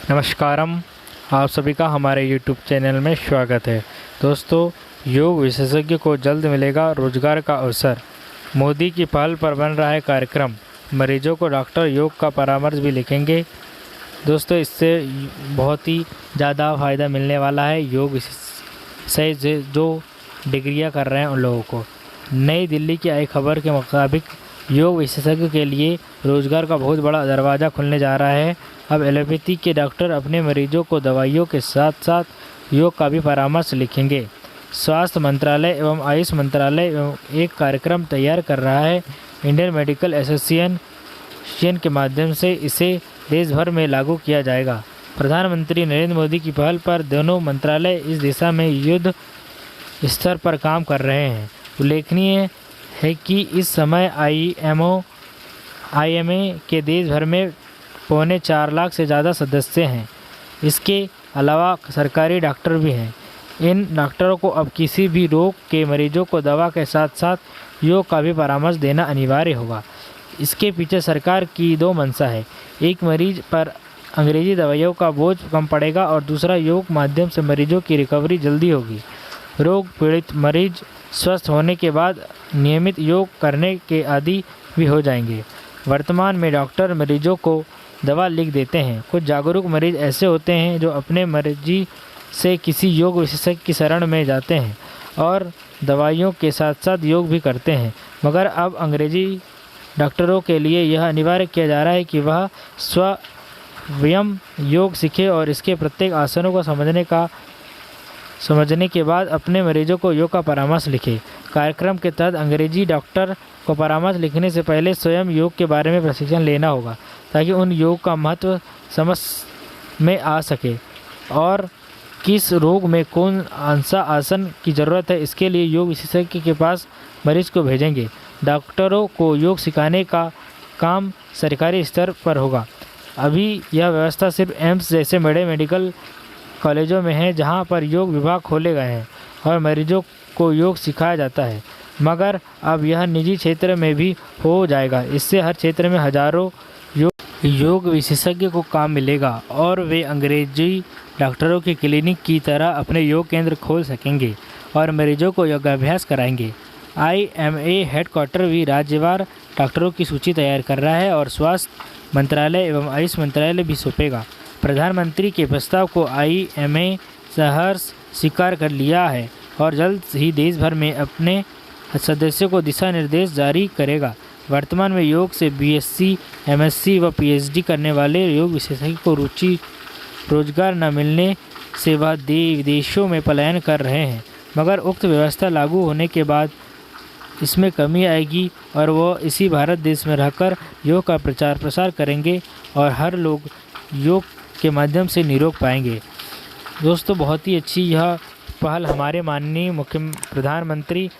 नमस्कारम, आप सभी का हमारे YouTube चैनल में स्वागत है। दोस्तों, योग विशेषज्ञ को जल्द मिलेगा रोजगार का अवसर। मोदी की पहल पर बन रहा है कार्यक्रम। मरीजों को डॉक्टर योग का परामर्श भी लिखेंगे। दोस्तों, इससे बहुत ही ज़्यादा फ़ायदा मिलने वाला है योग से जो डिग्रियां कर रहे हैं उन लोगों को। नई दिल्ली की आई खबर के मुताबिक योग विशेषज्ञ के लिए रोजगार का बहुत बड़ा दरवाज़ा खुलने जा रहा है। अब एलोपैथी के डॉक्टर अपने मरीजों को दवाइयों के साथ साथ योग का भी परामर्श लिखेंगे। स्वास्थ्य मंत्रालय एवं आयुष मंत्रालय एक कार्यक्रम तैयार कर रहा है। इंडियन मेडिकल एसोसिएशन के माध्यम से इसे देश भर में लागू किया जाएगा। प्रधानमंत्री नरेंद्र मोदी की पहल पर दोनों मंत्रालय इस दिशा में युद्ध स्तर पर काम कर रहे हैं। उल्लेखनीय है कि इस समय आईएमए के देश भर में 4.25 लाख से ज़्यादा सदस्य हैं। इसके अलावा सरकारी डॉक्टर भी हैं। इन डॉक्टरों को अब किसी भी रोग के मरीजों को दवा के साथ साथ योग का भी परामर्श देना अनिवार्य होगा। इसके पीछे सरकार की दो मंशा है। एक, मरीज पर अंग्रेजी दवाइयों का बोझ कम पड़ेगा और दूसरा, योग माध्यम से मरीजों की रिकवरी जल्दी होगी। रोग पीड़ित मरीज स्वस्थ होने के बाद नियमित योग करने के आदी भी हो जाएंगे। वर्तमान में डॉक्टर मरीजों को दवा लिख देते हैं। कुछ जागरूक मरीज ऐसे होते हैं जो अपने मर्जी से किसी योग विशेषज्ञ की शरण में जाते हैं और दवाइयों के साथ साथ योग भी करते हैं। मगर अब अंग्रेजी डॉक्टरों के लिए यह अनिवार्य किया जा रहा है कि वह स्वयं योग सीखे और इसके प्रत्येक आसनों को समझने के बाद अपने मरीजों को योग का परामर्श लिखे। कार्यक्रम के तहत अंग्रेजी डॉक्टर को परामर्श लिखने से पहले स्वयं योग के बारे में प्रशिक्षण लेना होगा ताकि उन योग का महत्व समझ में आ सके और किस रोग में कौन सा आसन की ज़रूरत है। इसके लिए योग विशेषज्ञ के पास मरीज को भेजेंगे। डॉक्टरों को योग सिखाने का काम सरकारी स्तर पर होगा। अभी यह व्यवस्था सिर्फ एम्स जैसे बड़े मेडिकल कॉलेजों में है जहां पर योग विभाग खोले गए हैं और मरीजों को योग सिखाया जाता है, मगर अब यह निजी क्षेत्र में भी हो जाएगा। इससे हर क्षेत्र में हजारों योग विशेषज्ञ को काम मिलेगा और वे अंग्रेजी डॉक्टरों की क्लिनिक की तरह अपने योग केंद्र खोल सकेंगे और मरीजों को योगाभ्यास कराएंगे। आईएमए हेडक्वार्टर भी राज्यवार डॉक्टरों की सूची तैयार कर रहा है और स्वास्थ्य मंत्रालय एवं आयुष मंत्रालय भी सौंपेगा। प्रधानमंत्री के प्रस्ताव को आईएमए सहर्ष स्वीकार कर लिया है और जल्द ही देश भर में अपने सदस्यों को दिशा निर्देश जारी करेगा। वर्तमान में योग से बीएससी, एमएससी व पीएचडी करने वाले योग विशेषज्ञ को रोजगार न मिलने से वह विदेशों में पलायन कर रहे हैं, मगर उक्त व्यवस्था लागू होने के बाद इसमें कमी आएगी और वो इसी भारत देश में रहकर योग का प्रचार प्रसार करेंगे और हर लोग योग के माध्यम से निरोग पाएंगे। दोस्तों, बहुत ही अच्छी यह पहल हमारे माननीय प्रधानमंत्री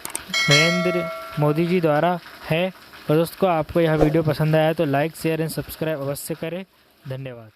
नरेंद्र मोदी जी द्वारा है। और दोस्तों, आपको यह वीडियो पसंद आया तो लाइक, शेयर एंड सब्सक्राइब अवश्य करें। धन्यवाद।